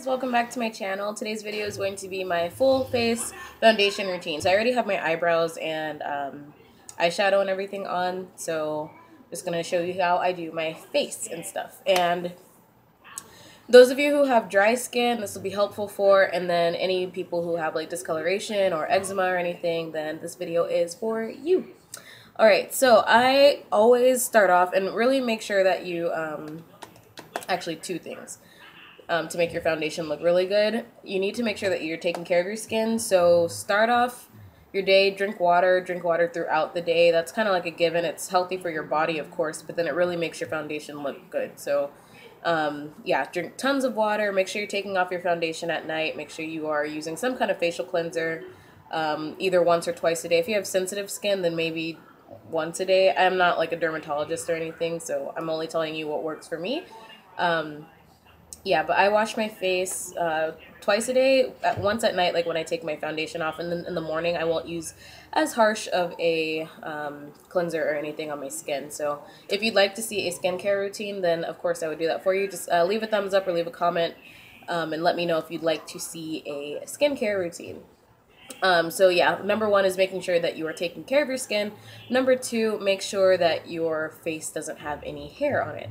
Guys, welcome back to my channel. Today's video is going to be my full face foundation routine. So I already have my eyebrows and eyeshadow and everything on, so I'm just going to show you how I do my face and stuff. And those of you who have dry skin, this will be helpful for, and then any people who have like discoloration or eczema or anything, then this video is for you. Alright, so I always start off and really make sure that you, actually two things. To make your foundation look really good, you need to make sure that you're taking care of your skin. So start off your day, drink water throughout the day. That's kind of like a given. It's healthy for your body, of course, but then it really makes your foundation look good. So yeah, drink tons of water. Make sure you're taking off your foundation at night. Make sure you are using some kind of facial cleanser, either once or twice a day. If you have sensitive skin, then maybe once a day. I'm not like a dermatologist or anything, so I'm only telling you what works for me. Yeah, but I wash my face twice a day, once at night, like when I take my foundation off, and then in the morning I won't use as harsh of a cleanser or anything on my skin. So if you'd like to see a skincare routine, then of course I would do that for you. Just leave a thumbs up or leave a comment and let me know if you'd like to see a skincare routine. So yeah, number one is making sure that you are taking care of your skin. Number two, make sure that your face doesn't have any hair on it.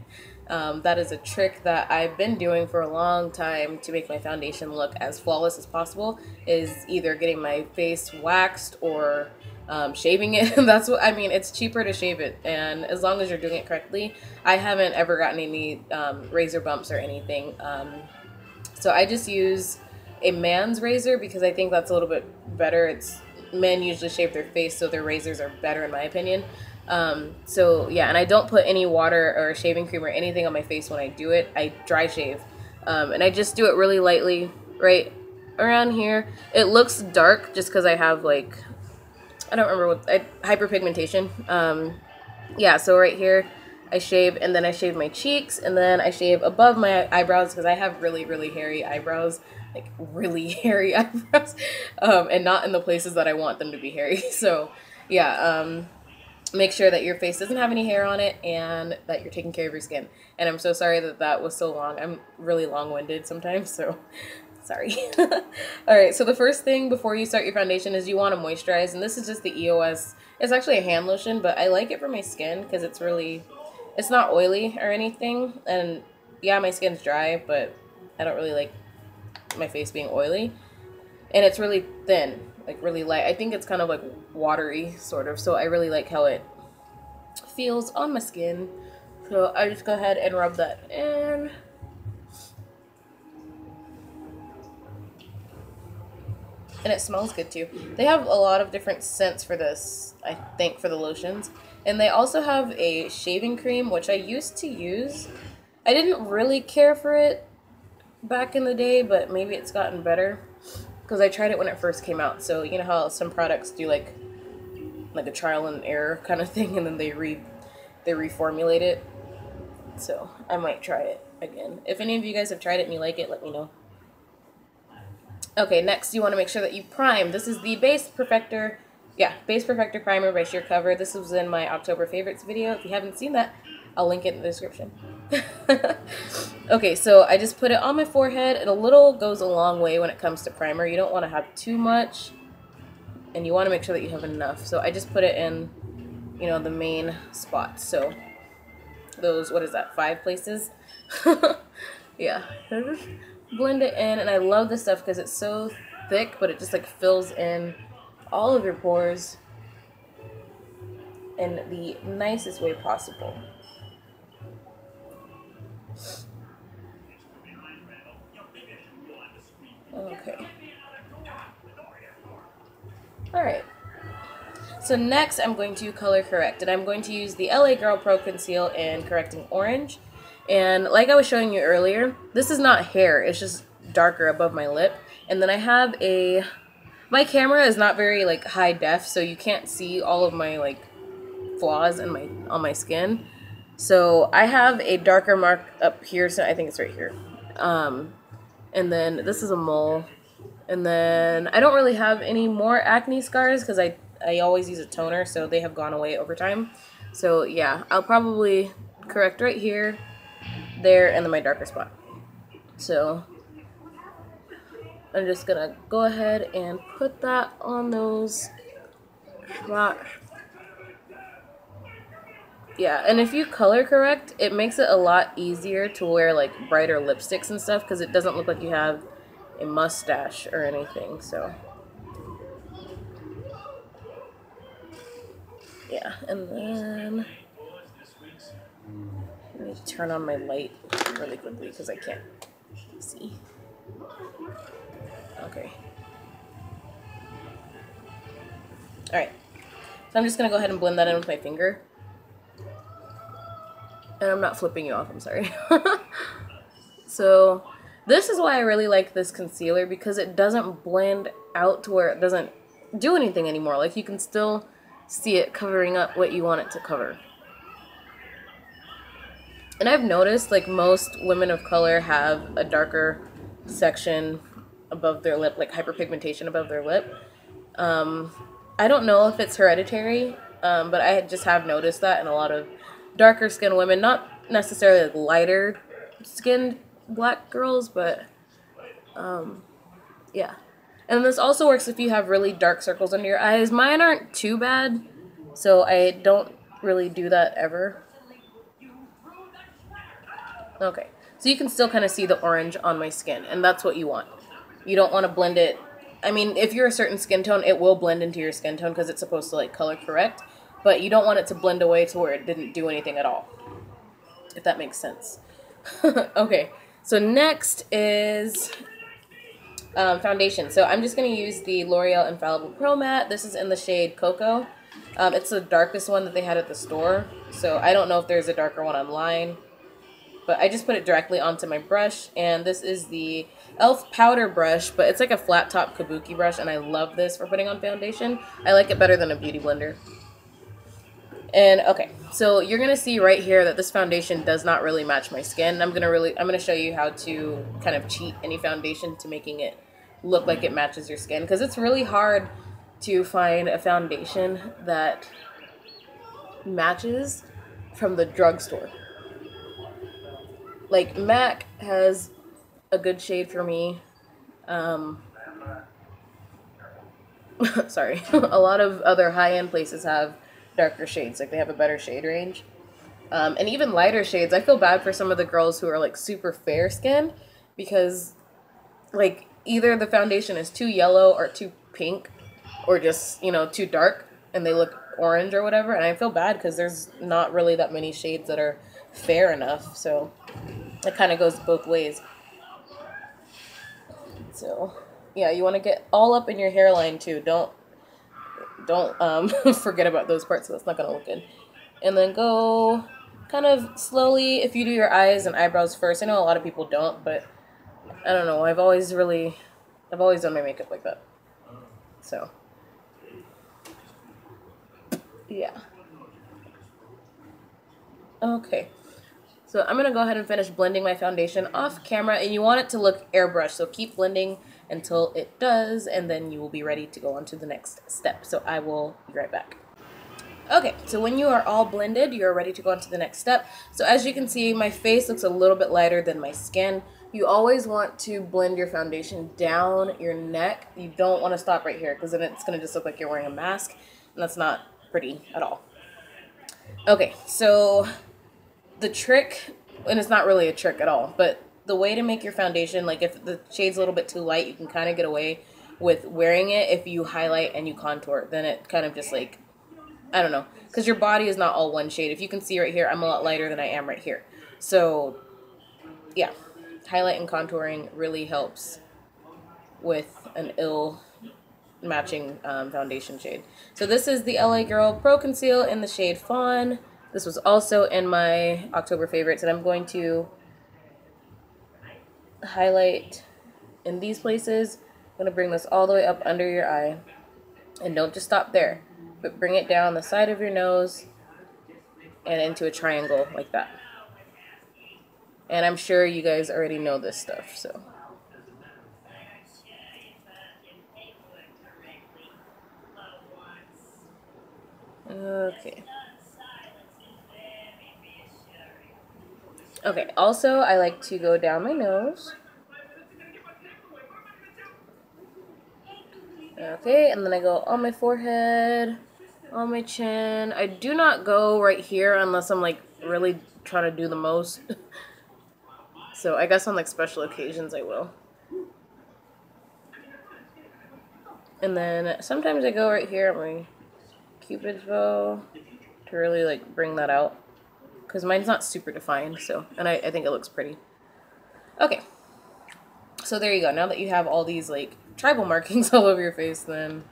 That is a trick that I've been doing for a long time to make my foundation look as flawless as possible, is either getting my face waxed or shaving it. That's what I mean. It's cheaper to shave it, and as long as you're doing it correctly. I haven't ever gotten any razor bumps or anything. So I just use a man's razor because I think that's a little bit better. Men usually shave their face, so their razors are better in my opinion. So yeah, and I don't put any water or shaving cream or anything on my face when I do it. I dry shave, and I just do it really lightly right around here. It looks dark just because I have like, I don't remember what, hyper-pigmentation. Yeah, so right here I shave, and then I shave my cheeks, and then I shave above my eyebrows because I have really, really hairy eyebrows, like really hairy eyebrows, and not in the places that I want them to be hairy. So yeah, make sure that your face doesn't have any hair on it and that you're taking care of your skin. And I'm so sorry that that was so long. I'm really long-winded sometimes, so sorry. Alright, so the first thing before you start your foundation is you want to moisturize, and this is just the EOS. It's actually a hand lotion, but I like it for my skin because it's not oily or anything. And yeah, my skin's dry, but I don't really like my face being oily. And it's really thin, like really light. I think it's kind of like watery, sort of. So I really like how it feels on my skin. So I just go ahead and rub that in. And it smells good too. They have a lot of different scents for this, I think, for the lotions. And they also have a shaving cream, which I used to use. I didn't really care for it back in the day, but maybe it's gotten better. Because I tried it when it first came out. So you know how some products do like a trial and error kind of thing, and then they reformulate it. So I might try it again. If any of you guys have tried it and you like it, let me know. Okay, next you want to make sure that you prime. This is the Base Perfector Primer by Sheer Cover. This was in my October favorites video. If you haven't seen that, I'll link it in the description. Okay, so I just put it on my forehead, and a little goes a long way when it comes to primer. You don't want to have too much, and you want to make sure that you have enough. So I just put it in, you know, the main spots. So those, what is that, 5 places? Yeah, just blend it in, and I love this stuff because it's so thick, but it just like fills in all of your pores in the nicest way possible. Okay. Alright. So next I'm going to color correct, and I'm going to use the LA Girl Pro Conceal in Correcting Orange. And like I was showing you earlier, this is not hair, it's just darker above my lip. And then I have my camera is not very like high def, so you can't see all of my like flaws in on my skin. So I have a darker mark up here, so I think it's right here. And then this is a mole. And then I don't really have any more acne scars because I always use a toner, so they have gone away over time. So yeah, I'll probably correct right here, there, and then my darker spot. So I'm just gonna go ahead and put that on those. Yeah, and if you color correct, it makes it a lot easier to wear like brighter lipsticks and stuff because it doesn't look like you have a mustache or anything. So yeah, and then let me turn on my light really quickly because I can't see. Okay. Alright. So I'm just going to go ahead and blend that in with my finger. And I'm not flipping you off, I'm sorry. So this is why I really like this concealer, because it doesn't blend out to where it doesn't do anything anymore. Like, you can still see it covering up what you want it to cover. And I've noticed, like, most women of color have a darker section above their lip, like hyperpigmentation above their lip. I don't know if it's hereditary, but I just have noticed that in a lot of darker skinned women, not necessarily like lighter skinned black girls, but yeah. And this also works if you have really dark circles under your eyes. Mine aren't too bad, so I don't really do that ever. Okay, so you can still kind of see the orange on my skin, and that's what you want. You don't want to blend it. I mean, if you're a certain skin tone, it will blend into your skin tone because it's supposed to like color correct, but you don't want it to blend away to where it didn't do anything at all, if that makes sense. Okay, so next is foundation. So I'm just going to use the L'Oreal Infallible Pro Matte. This is in the shade Cocoa. It's the darkest one that they had at the store, so I don't know if there's a darker one online. But I just put it directly onto my brush, and this is the e.l.f. powder brush, but it's like a flat top kabuki brush, and I love this for putting on foundation. I like it better than a beauty blender. And okay, so you're gonna see right here that this foundation does not really match my skin. I'm gonna show you how to kind of cheat any foundation to making it look like it matches your skin, because it's really hard to find a foundation that matches from the drugstore. Like, MAC has a good shade for me. Sorry. A lot of other high-end places have darker shades. Like, they have a better shade range. And even lighter shades. I feel bad for some of the girls who are, like, super fair-skinned because, like, either the foundation is too yellow or too pink or just, you know, too dark and they look orange or whatever. And I feel bad because there's not really that many shades that are fair enough. So it kind of goes both ways. So yeah, you want to get all up in your hairline too. Don't forget about those parts, so that's not gonna look good. And then go kind of slowly. If you do your eyes and eyebrows first, I know a lot of people don't, but I don't know. I've always done my makeup like that. So yeah. Okay. So I'm going to go ahead and finish blending my foundation off camera, and you want it to look airbrushed, so keep blending until it does, and then you will be ready to go on to the next step. So I will be right back. Okay, so when you are all blended, you're ready to go on to the next step. So as you can see, my face looks a little bit lighter than my skin. You always want to blend your foundation down your neck. You don't want to stop right here, because then it's going to just look like you're wearing a mask, and that's not pretty at all. Okay, so the trick, and it's not really a trick at all, but the way to make your foundation, like if the shade's a little bit too light, you can kind of get away with wearing it if you highlight and you contour. Then it kind of just like, I don't know, because your body is not all one shade. If you can see right here, I'm a lot lighter than I am right here. So yeah, highlight and contouring really helps with an ill matching foundation shade. So this is the LA Girl Pro Conceal in the shade Fawn. This was also in my October favorites, and I'm going to highlight in these places. I'm going to bring this all the way up under your eye, and don't just stop there, but bring it down the side of your nose and into a triangle like that. And I'm sure you guys already know this stuff, so. Okay. Okay, also I like to go down my nose Okay, and then I go on my forehead, on my chin. I do not go right here unless I'm like really trying to do the most. So I guess on like special occasions I will. And then sometimes I go right here on my Cupid's bow to really like bring that out. Because mine's not super defined, so, and I think it looks pretty. Okay. So there you go. Now that you have all these like tribal markings all over your face, then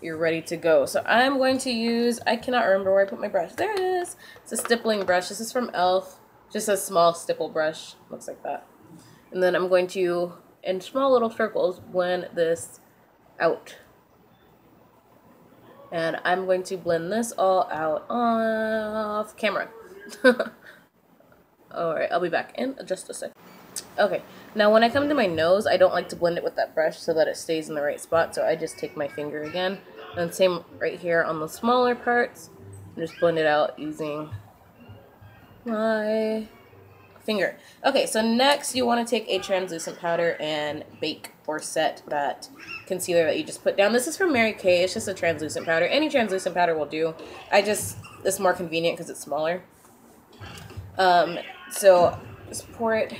you're ready to go. So I'm going to use, I cannot remember where I put my brush. There it is. It's a stippling brush. This is from e.l.f. Just a small stipple brush. Looks like that. And then I'm going to, in small little circles, blend this out. And I'm going to blend this all out off camera. Alright, I'll be back in just a sec. Okay, now when I come to my nose, I don't like to blend it with that brush so that it stays in the right spot, so I just take my finger again. And same right here on the smaller parts, and just blend it out using my finger. Okay, so next you want to take a translucent powder and bake or set that concealer that you just put down. This is from Mary Kay. It's just a translucent powder. Any translucent powder will do. It's more convenient because it's smaller. So just pour it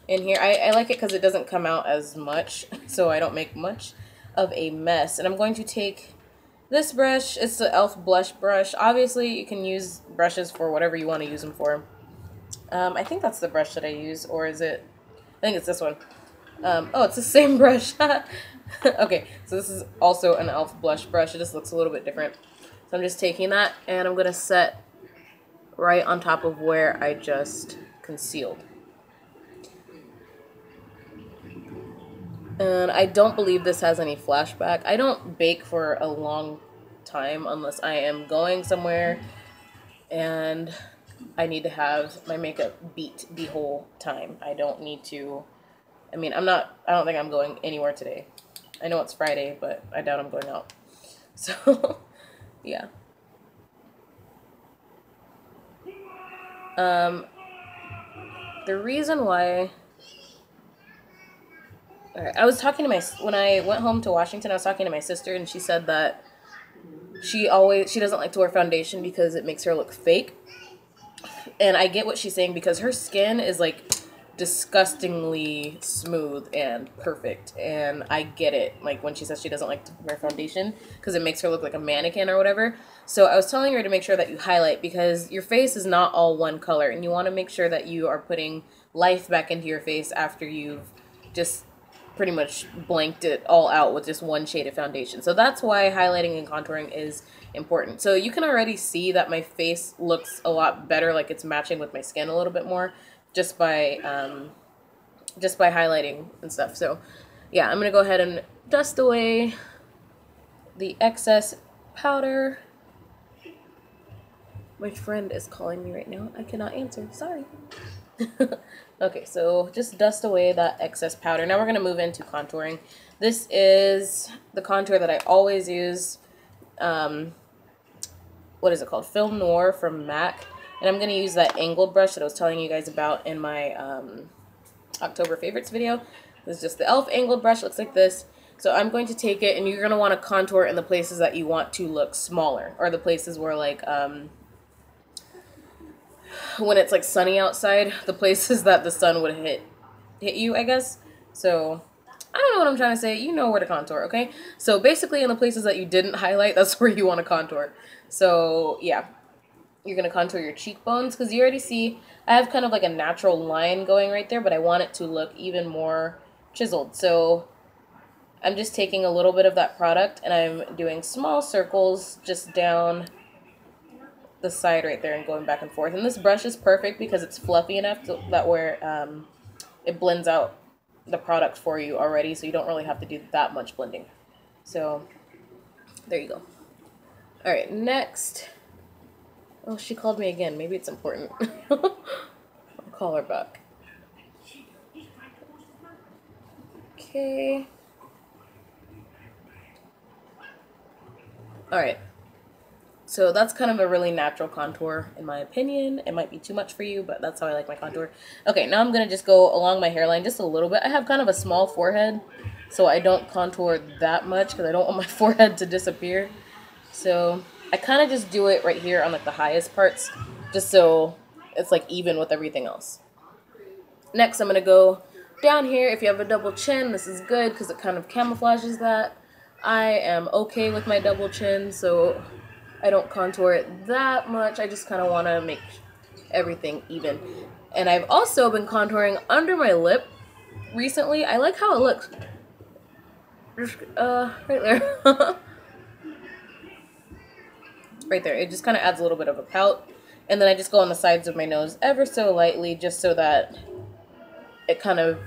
in here. I like it because it doesn't come out as much, so I don't make much of a mess. And I'm going to take this brush. It's the e.l.f. blush brush. Obviously, you can use brushes for whatever you want to use them for. I think that's the brush that I use, or is it? I think it's this one. Oh, it's the same brush. Okay, so this is also an e.l.f. blush brush. It just looks a little bit different. So I'm just taking that, and I'm going to set right on top of where I just concealed. And I don't believe this has any flashback. I don't bake for a long time unless I am going somewhere and I need to have my makeup beat the whole time. I don't need to, I don't think I'm going anywhere today. I know it's Friday, but I doubt I'm going out. So, yeah. The reason why, alright, I was talking to when I went home to Washington, I was talking to my sister, and she said that she doesn't like to wear foundation because it makes her look fake. And I get what she's saying because her skin is like disgustingly smooth and perfect, and I get it, like when she says she doesn't like to wear foundation because it makes her look like a mannequin or whatever. So I was telling her to make sure that you highlight because your face is not all one color, and you want to make sure that you are putting life back into your face after you've just pretty much blanked it all out with just one shade of foundation. So that's why highlighting and contouring is important. So you can already see that my face looks a lot better, like it's matching with my skin a little bit more just by highlighting and stuff. So yeah, I'm gonna go ahead and dust away the excess powder. My friend is calling me right now. I cannot answer, sorry. Okay, so just dust away that excess powder. Now we're going to move into contouring. This is the contour that I always use. What is it called? Film Noir from MAC. And I'm going to use that angled brush that I was telling you guys about in my October favorites video. This is just the e.l.f. angled brush. It looks like this. So I'm going to take it, and you're going to want to contour in the places that you want to look smaller, or the places where like when it's like sunny outside, the places that the sun would hit you, I guess. So I don't know what I'm trying to say. You know where to contour, okay? So basically in the places that you didn't highlight, that's where you want to contour. So yeah, you're going to contour your cheekbones because you already see I have kind of like a natural line going right there, but I want it to look even more chiseled. So I'm just taking a little bit of that product and I'm doing small circles just down the side right there and going back and forth. And this brush is perfect because it's fluffy enough that where it blends out the product for you already, so you don't really have to do that much blending. So there you go. All right, next. Oh, she called me again. Maybe it's important. I'll call her back. Okay. All right. So that's kind of a really natural contour in my opinion. It might be too much for you, but that's how I like my contour. Okay, now I'm going to just go along my hairline just a little bit. I have kind of a small forehead, so I don't contour that much because I don't want my forehead to disappear. So I kind of just do it right here on like the highest parts, just so it's like even with everything else. Next, I'm going to go down here. If you have a double chin, this is good because it kind of camouflages that. I am okay with my double chin, so I don't contour it that much. I just kind of want to make everything even. And I've also been contouring under my lip recently. I like how it looks. Just, right there. Right there. It just kind of adds a little bit of a pout. And then I just go on the sides of my nose ever so lightly, just so that it kind of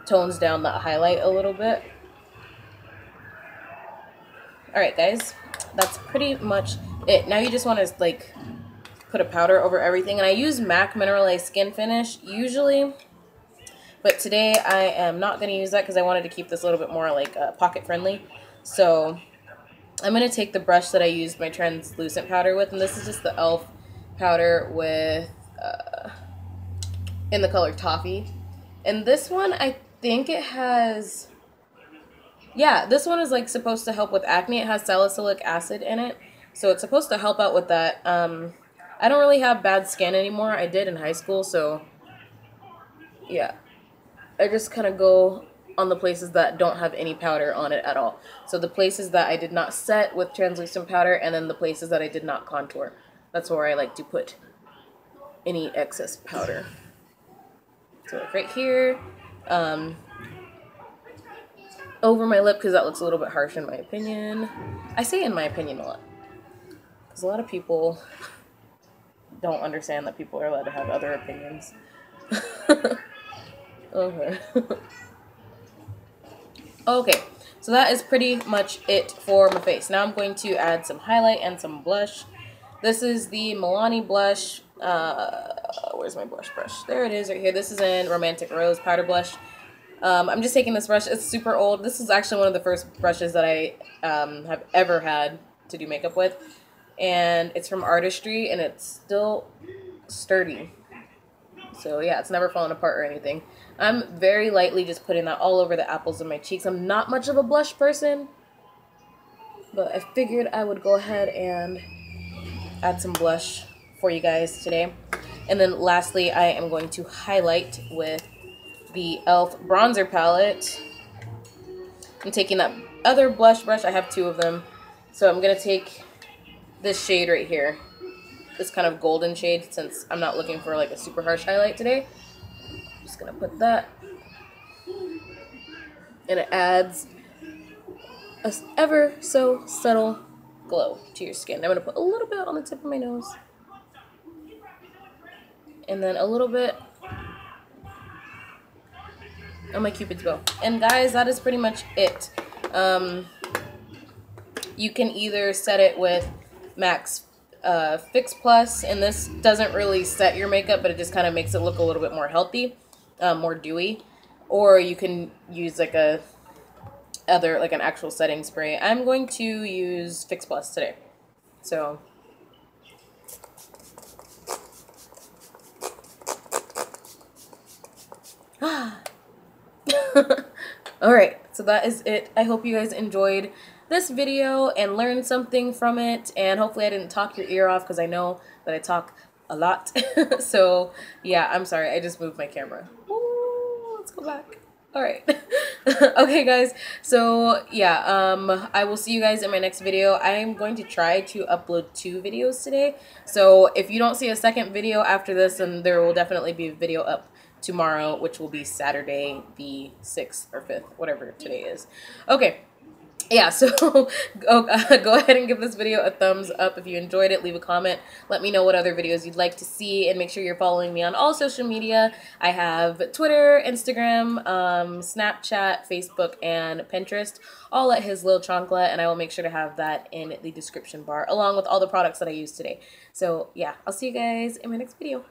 tones down that highlight a little bit. Alright guys, that's pretty much it. Now you just want to like put a powder over everything. And I use MAC Mineralized Skin Finish usually, but today I am not going to use that because I wanted to keep this a little bit more like pocket friendly. So I'm going to take the brush that I used my translucent powder with, and this is just the e.l.f. powder with in the color Toffee. And this one, I think it has... Yeah, this one is like supposed to help with acne. It has salicylic acid in it, so it's supposed to help out with that. I don't really have bad skin anymore. I did in high school, so yeah. I just kind of go on the places that don't have any powder on it at all. So the places that I did not set with translucent powder, and then the places that I did not contour. That's where I like to put any excess powder. So like right here. Over my lip because that looks a little bit harsh in my opinion. I say in my opinion a lot because a lot of people don't understand that people are allowed to have other opinions. Okay. Okay, so that is pretty much it for my face. Now I'm going to add some highlight and some blush. This is the Milani blush. Where's my blush brush? There it is right here. This is in Romantic Rose powder blush. I'm just taking this brush. It's super old. This is actually one of the first brushes that I have ever had to do makeup with. And it's from Artistry, and it's still sturdy. So yeah, it's never fallen apart or anything. I'm very lightly just putting that all over the apples of my cheeks. I'm not much of a blush person, but I figured I would go ahead and add some blush for you guys today. And then lastly, I am going to highlight with the e.l.f. bronzer palette. I'm taking that other blush brush. I have two of them. So I'm going to take this shade right here. This kind of golden shade, since I'm not looking for like a super harsh highlight today. I'm just going to put that. And it adds a ever so subtle glow to your skin. I'm going to put a little bit on the tip of my nose. And then a little bit on my Cupid's bow. And guys, that is pretty much it. You can either set it with MAC's Fix Plus, and this doesn't really set your makeup, but it just kind of makes it look a little bit more healthy, more dewy. Or you can use like an actual setting spray. I'm going to use Fix Plus today. So alright, so that is it. I hope you guys enjoyed this video and learned something from it, and hopefully I didn't talk your ear off because I know that I talk a lot. So yeah, I'm sorry, I just moved my camera. Ooh, let's go back. Alright. Okay guys, so yeah, I will see you guys in my next video. I am going to try to upload 2 videos today, so if you don't see a second video after this, then there will definitely be a video up tomorrow, which will be Saturday the 6th or 5th, whatever today is. Okay, yeah, so go ahead and give this video a thumbs up if you enjoyed it. Leave a comment. Let me know what other videos you'd like to see, and make sure you're following me on all social media. I have Twitter, Instagram, Snapchat, Facebook, and Pinterest, all at His Lil Chancla, and I will make sure to have that in the description bar, along with all the products that I used today. So yeah, I'll see you guys in my next video.